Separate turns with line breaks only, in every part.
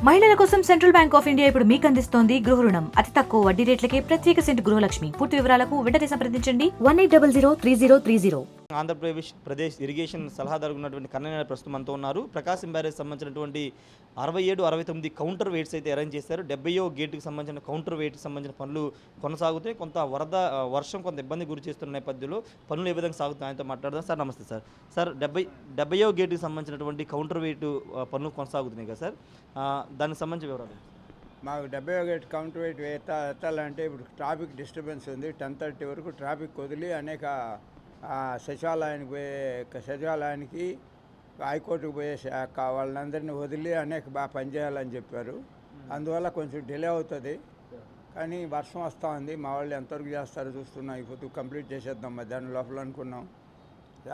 మహిళల కోసం central bank of India ఇప్పుడు మీకు అందిస్తోంది గృహ రుణం అతి తక్కువ వడ్డీ రేట్లకే ప్రత్యేక సెంటు గృహలక్ష్మి. పూర్తి వివరాలకు వెంటనే సంప్రదించండి 18003030.
ఆంధ్రప్రదేశ్ ఇరిగేషన్ సలహాదారు ఉన్నటువంటి కన్నయ్య ప్రస్తుతం మనతో ఉన్నారు. ప్రకాశం బ్యారేజ్ సంబంధించినటువంటి 67, 69 కౌంటర్ వెయిట్స్ అయితే అరేంజ్ చేశారు. 70వ గేటుకి సంబంధించిన కౌంటర్ వెయిట్కి సంబంధించిన పనులు కొనసాగుతాయి. కొంత వర్షం కొంత ఇబ్బంది గురి చేస్తున్న నేపథ్యంలో పనులు ఏ విధంగా సాగుతాయి ఆయనతో మాట్లాడదాం. సార్ నమస్తే సార్. సార్ 70వ గేటుకి సంబంధించినటువంటి కౌంటర్ వెయిట్ పనులు కొనసాగుతున్నాయి కదా సార్, దానికి సంబంధించిన వివరాలు.
మాకు 70వ గేట్ కౌంటర్ వెయిట్ ఎత్తాలంటే ఇప్పుడు ట్రాఫిక్ డిస్టర్బెన్స్ ఉంది. 10:30 వరకు ట్రాఫిక్ వదిలి అనేక సచివాలయానికి హైకోర్టుకు పోయే వాళ్ళందరినీ వదిలి అనేక బాగా పనిచేయాలని చెప్పారు. అందువల్ల కొంచెం డిలే అవుతుంది. కానీ వర్షం వస్తూ ఉంది. మా వాళ్ళు ఎంతవరకు చేస్తారో చూస్తున్నాం. ఇప్పుడు కంప్లీట్ చేసేద్దాం మధ్యాహ్నం లోపల అనుకున్నాం.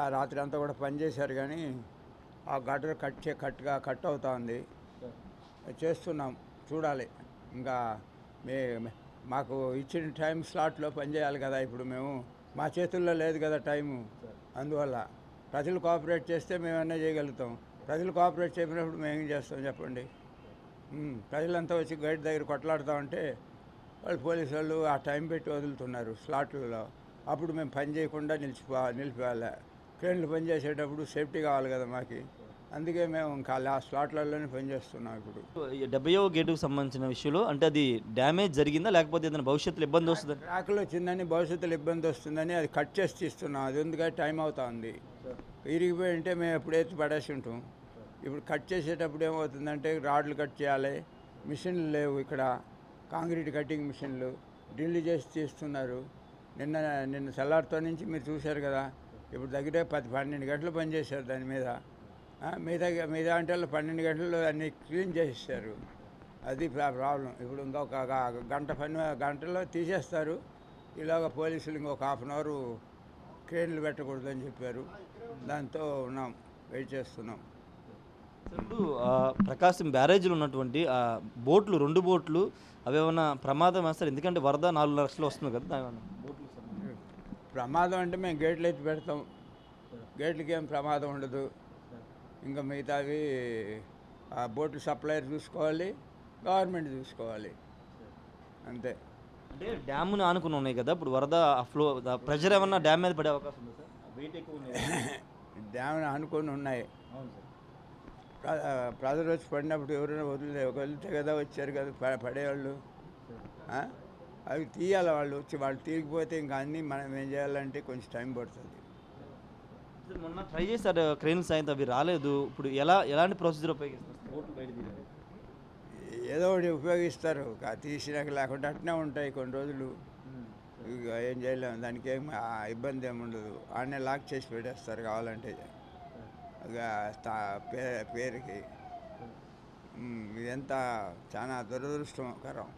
ఆ రాత్రి అంతా కూడా పనిచేశారు కానీ ఆ గటర్ కట్ అవుతూ ఉంది. చేస్తున్నాం, చూడాలి. ఇంకా మాకు ఇచ్చిన టైం స్లాట్లో పనిచేయాలి కదా. ఇప్పుడు మేము మా చేతుల్లో లేదు కదా టైము. అందువల్ల ప్రజలు కోఆపరేట్ చేస్తే మేమన్నా చేయగలుగుతాం. ప్రజలు కోఆపరేట్ చేయనప్పుడు మేమేం చేస్తాం చెప్పండి. ప్రజలంతా వచ్చి గైడ్ దగ్గర కొట్లాడుతూ వాళ్ళు పోలీసు వాళ్ళు ఆ టైం పెట్టి వదులుతున్నారు స్లాట్లలో. అప్పుడు మేము పని చేయకుండా నిలిపివేయాలి. క్రేన్లు పని చేసేటప్పుడు సేఫ్టీ కావాలి కదా మాకు. అందుకే మేము ఇంకా ఆ స్లాట్లలోనే పనిచేస్తున్నాం. ఇప్పుడు
70వ గేటుకు సంబంధించిన విషయంలో అంటే అది డ్యామేజ్ జరిగిందా లేకపోతే ఏదైనా భవిష్యత్తులో ఇబ్బంది వస్తుందా?
ట్రాక్లో వచ్చిందని భవిష్యత్తులో ఇబ్బంది వస్తుందని అది కట్ చేసి తీస్తున్నాం. అది ఎందుకంటే టైం అవుతా ఉంది. ఇరిగిపోయి ఉంటే మేము ఎప్పుడైతే పడేసి ఉంటాం. ఇప్పుడు కట్ చేసేటప్పుడు ఏమవుతుందంటే రాడ్లు కట్ చేయాలి. మిషన్లు లేవు ఇక్కడ, కాంక్రీట్ కటింగ్ మిషన్లు డ్రిల్ చేసి తీస్తున్నారు. నిన్న తెల్లారితో నుంచి మీరు చూశారు కదా. ఇప్పుడు దగ్గరే 10-12 గంటలు పనిచేశారు దాని మీద. మిగతా అంటే 12 గంటలు అన్నీ క్లీన్ చేసేస్తారు. అది ప్రాబ్లం. ఇప్పుడు ఇంకొక గంటలో తీసేస్తారు. ఇలాగ పోలీసులు ఇంకొక హాఫ్ అన్ అవర్ క్రేన్లు పెట్టకూడదని చెప్పారు. దాంతో ఉన్నాం, వెయిట్ చేస్తున్నాం.
ఇప్పుడు ప్రకాశం బ్యారేజ్లో ఉన్నటువంటి బోట్లు 2 బోట్లు అవి ఏమన్నా ప్రమాదం వేస్తారు? ఎందుకంటే వరద 4 లక్షలు వస్తుంది కదా. బోట్లు
ప్రమాదం అంటే మేము గేట్లు ఎత్తి పెడతాం. గేట్లకి ఏం ప్రమాదం ఉండదు. ఇంకా మిగతావి బోట్లు సప్లైర్ చూసుకోవాలి, గవర్నమెంట్ చూసుకోవాలి, అంతే.
అంటే డ్యామ్ని ఆనుకుని ఉన్నాయి కదా. ఇప్పుడు వరద ఫ్లో ప్రెషర్ ఏమన్నా డ్యామ్ మీద పడే అవకాశం ఉంది సార్? వెయిట్ ఎక్కువ ఉన్నాయి.
డ్యామ్ని ఆనుకొని ఉన్నాయి. ప్రజలు వచ్చి పడినప్పుడు ఎవరైనా వదిలితే కదా వచ్చారు కదా పడేవాళ్ళు. అవి తీయాలి. వాళ్ళు వచ్చి వాళ్ళు తీయకపోతే ఇంకా అన్నీ మనం ఏం చేయాలంటే కొంచెం టైం పడుతుంది.
మొన్న ట్రై చేశారు క్రెయిన్ సాయంతో, అవి రాలేదు. ఇప్పుడు ఎలాంటి ప్రొసీజర్ ఉపయోగిస్తారు? బోట్లు బయట
ఏదో ఒకటి ఉపయోగిస్తారు. తీసినాక లేకుండా అట్నే ఉంటాయి కొన్ని రోజులు. ఇక ఏం చేయలేము. దానికి ఏం ఇబ్బంది ఏమి ఉండదు. ఆడనే లాక్ చేసి పెట్టేస్తారు కావాలంటే. పేరుకి ఇదంతా చాలా దురదృష్టకరం.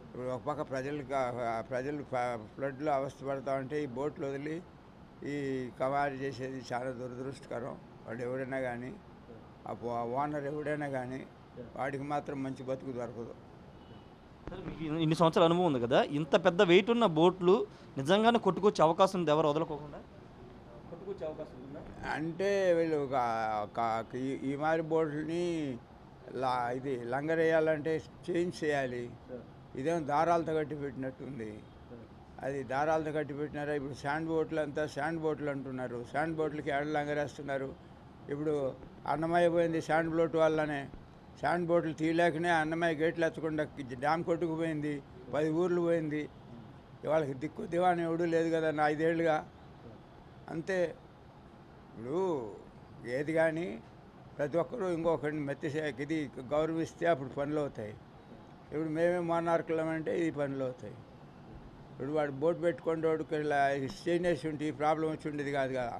ఇప్పుడు ఒక పక్క ప్రజలు ఫ్లడ్లో అవస్థపడతా ఉంటే ఈ బోట్లు వదిలి ఈ కవారు చేసేది చాలా దురదృష్టకరం. వాడు ఎవడైనా కానీ, ఆ ఓనర్ ఎవడైనా కానీ వాడికి మాత్రం మంచి బతుకు దొరకదు.
మీకు ఇన్ని సంవత్సరాల అనుభవం ఉంది కదా, ఇంత పెద్ద వెయిట్ ఉన్న బోట్లు నిజంగానే కొట్టుకొచ్చే అవకాశం ఉంది? ఎవరు వదలకోకుండా కొట్టుకొచ్చే అవకాశం ఉందా?
అంటే వీళ్ళు ఈ మారి బోట్లని ఇది లంగరేయాలంటే చేంజ్ చేయాలి. ఇదేమో దారాలతో కట్టి పెట్టినట్టుంది. అది దారాలతో కట్టి పెట్టినారా? ఇప్పుడు శాండ్ బోట్లు అంటున్నారు. శాండ్ బోట్లకి ఎడ లంగరేస్తున్నారు. ఇప్పుడు అన్నమయ్య పోయింది శాండ్ బోట్ వల్లనే. శాండ్ బోట్లు తీయలేకనే అన్నమయ్య గేట్లు ఎత్తకుండా డ్యామ్ కొట్టుకుపోయింది. 10 ఊర్లు పోయింది. వాళ్ళకి దిక్కు దివాణం ఎవడూ లేదు కదా 5 ఏళ్ళుగా. అంతే. ఇప్పుడు ఏది కానీ ప్రతి ఒక్కరూ ఇంకొకరిని ఇది గౌరవిస్తే అప్పుడు పనులు అవుతాయి. ఇప్పుడు మేమే మోనార్కులమంటే ఇది పనులు అవుతాయి. ఇప్పుడు వాడు బోట్ పెట్టుకుని వాడికి స్టేన్ వేసి ఉంటే ఈ ప్రాబ్లం వచ్చి ఉండేది కాదు కదా.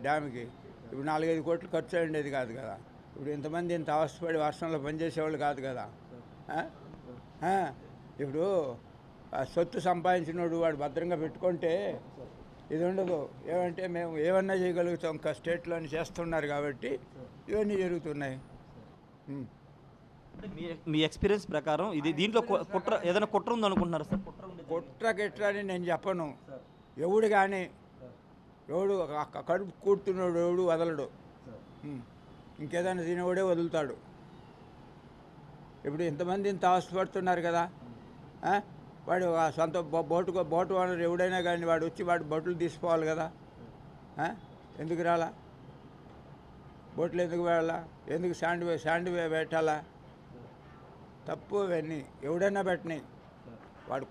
డ్యామ్కి ఇప్పుడు 4-5 కోట్లు ఖర్చు ఉండేది కాదు కదా. ఇప్పుడు ఇంతమంది ఇంత అవస్థపడి వర్షంలో పనిచేసేవాళ్ళు కాదు కదా. ఇప్పుడు సొత్తు సంపాదించినోడు వాడు భద్రంగా పెట్టుకుంటే ఇది ఉండదు. ఏమంటే మేము ఏమన్నా చేయగలుగుతాం. ఇంకా స్టేట్లోని చేస్తున్నారు కాబట్టి ఇవన్నీ జరుగుతున్నాయి.
మీ ఎక్స్పీరియన్స్ ప్రకారం దీంట్లో ఏదైనా కుట్ర ఉంది అనుకుంటున్నారు సార్?
కుట్ర అని నేను చెప్పను. ఎవడు కానీ కడుపు కూర్చున్నాడు ఎవడు వదలడు. ఇంకేదైనా తినేవాడే వదులుతాడు. ఇప్పుడు ఇంతమంది ఇంత అవస్థపడుతున్నారు కదా. ఆ? వాడు ఆ సొంత బోటు ఓనర్ ఎవడైనా కానీ వాడు వచ్చి వాడు బోట్లు తీసుకోవాలి కదా. ఆ? ఎందుకు రాలా? బోట్లు ఎందుకు వెళ్ళాలా? ఎందుకు శాండ్ పెట్టాలా? తప్పు ఇవన్నీ ఎవడైనా పెట్టని. వాడు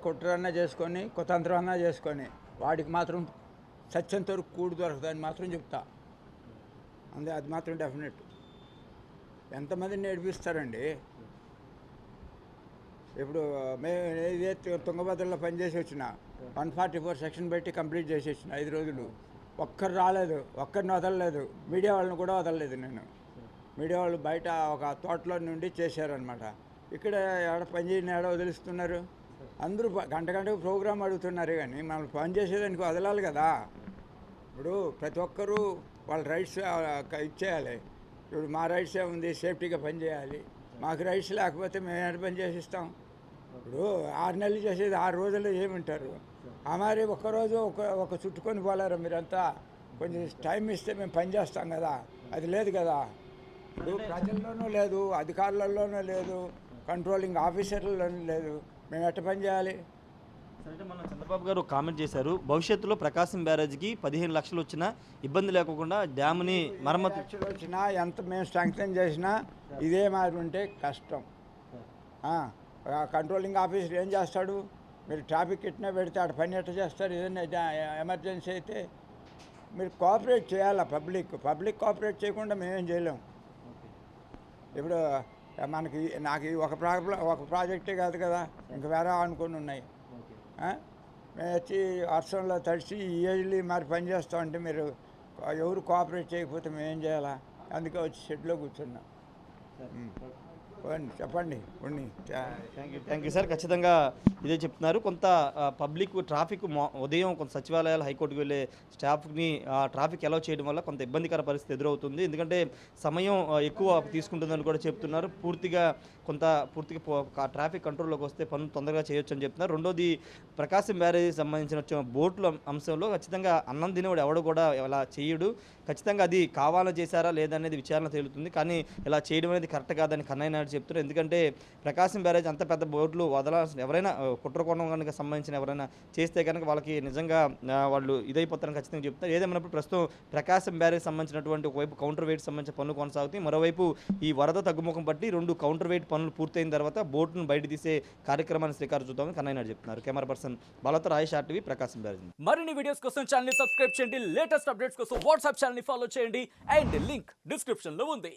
కుట్రన్నా చేసుకొని కుతంత్రమన్నా చేసుకొని వాడికి మాత్రం సత్యంతో కూడు దొరకదని మాత్రం చెప్తా. అది మాత్రం డెఫినెట్. ఎంతమందిని నేర్పిస్తారండి? ఇప్పుడు మేము ఇదే తుంగభద్రలో పనిచేసి వచ్చిన 144 సెక్షన్ పెట్టి కంప్లీట్ చేసి వచ్చిన 5 రోజులు. ఒక్కరు రాలేదు, ఒక్కరిని వదలలేదు, మీడియా వాళ్ళని కూడా వదలలేదు నేను. మీడియా వాళ్ళు బయట ఒక తోటలో నుండి చేశారనమాట. ఇక్కడ ఎక్కడ పని చేయని ఎక్కడ వదిలిస్తున్నారు? అందరూ గంటకు ప్రోగ్రామ్ అడుగుతున్నారు కానీ మనం పని చేసేదానికి వదలాలి కదా. ఇప్పుడు ప్రతి ఒక్కరూ వాళ్ళ రైట్స్ ఇచ్చేయాలి. ఇప్పుడు మా రైట్స్ ఏముంది? సేఫ్టీగా పని చేయాలి. మాకు రైట్స్ లేకపోతే మేము ఎక్కడ పని చేసిస్తాం? ఇప్పుడు 6 నెలలు చేసేది 6 రోజుల్లో ఏమంటారు? మరి ఒక్కరోజు ఒక చుట్టుకొని పోలేరు మీరంతా. కొంచెం టైం ఇస్తే మేము పని చేస్తాం కదా. అది లేదు కదా. ఇప్పుడు ప్రజల్లోనూ లేదు, అధికారులలోనూ లేదు, కంట్రోలింగ్ ఆఫీసర్లలోనూ లేదు. మేము ఎట్ట పని చేయాలి?
అంటే మన చంద్రబాబు గారు కామెంట్ చేశారు, భవిష్యత్తులో ప్రకాశం బ్యారేజ్కి 15 లక్షలు వచ్చినా ఇబ్బంది లేకుండా డ్యామ్ని మరమ్మతు
వచ్చినా ఎంత మేము స్ట్రెంగ్తన్ చేసినా ఇదే మాదిరి ఉంటే కష్టం. కంట్రోలింగ్ ఆఫీసర్ ఏం చేస్తాడు? మీరు ట్రాఫిక్ ఇట్నే పెడితే ఆడ పని ఎట్ట చేస్తారు? ఏదైనా ఎమర్జెన్సీ అయితే మీరు కోఆపరేట్ చేయాలా. పబ్లిక్ కోఆపరేట్ చేయకుండా మేమేం చేయలేం. ఇప్పుడు నాకు ఒక ప్రాజెక్టే కాదు కదా, ఇంకా వేరే అనుకుని ఉన్నాయి. మేము వచ్చి వర్షంలో తడిచి ఇయర్లీ మరి పని చేస్తామంటే మీరు ఎవరు కోఆపరేట్ చేయకపోతే మేమేం చేయాలా? అందుకే వచ్చి షెడ్లో కూర్చున్నాం. చెప్పండి.
Thank you sir. ఖచ్చితంగా ఇదే చెప్తున్నారు. కొంత పబ్లిక్ ట్రాఫిక్ ఉదయం కొంత సచివాలయాలు హైకోర్టుకు వెళ్ళే స్టాఫ్ని ట్రాఫిక్ అలౌ చేయడం వల్ల కొంత ఇబ్బందికర పరిస్థితి ఎదురవుతుంది. ఎందుకంటే సమయం ఎక్కువ తీసుకుంటుందని కూడా చెప్తున్నారు. పూర్తిగా ట్రాఫిక్ కంట్రోల్లోకి వస్తే పనులు తొందరగా చేయొచ్చు అని చెప్తున్నారు. రెండోది, ప్రకాశం బ్యారేజ్ సంబంధించిన వచ్చిన బోట్ల అంశంలో ఖచ్చితంగా అన్నం తినేవాడు ఎవడు కూడా ఇలా చేయడు. ఖచ్చితంగా అది కావాలని చేశారా లేదనేది విచారణ తేలుతుంది. కానీ ఇలా చేయడం అనేది కరెక్ట్ కాదని కన్నయ్య నాయుడు చెప్తున్నారు. ఎందుకంటే ప్రకాశం బ్యారేజ్ అంత పెద్ద బోట్లు వదలాల్సిన ఎవరైనా కుట్రకోణం కనుక సంబంధించిన ఎవరైనా చేస్తే కనుక వాళ్ళకి నిజంగా వాళ్ళు ఇదైపోతారని ఖచ్చితంగా చెప్తున్నారు. ఏదేమైనప్పుడు ప్రస్తుతం ప్రకాశం బ్యారేజ్ సంబంధించినటువంటి ఒకవైపు కౌంటర్ వెయిట్ సంబంధించిన పనులు కొనసాగుతాయి. మరోవైపు ఈ వరద తగ్గుముఖం బట్టి 2 కౌంటర్ వెయిట్ పనులు పూర్తయిన తర్వాత బోట్ను బయట తీసే కార్యక్రమాన్ని శ్రీకారం చూద్దామని కన్నయ్య నాయుడు చెప్తున్నారు. కెమెరా పర్సన్ బాలతో రాయేష్ RTV, ప్రకాశం బ్యారేజ్.
మరిన్ని వీడియోస్ కోసం ఛానల్ ని సబ్స్క్రైబ్ చేయండి. లేటెస్ట్ అప్డేట్స్ కోసం వాట్సాప్ ఛానల్ ని ఫాలో చేయండి. అండ్ లింక్ డిస్క్రిప్షన్ లో ఉంది.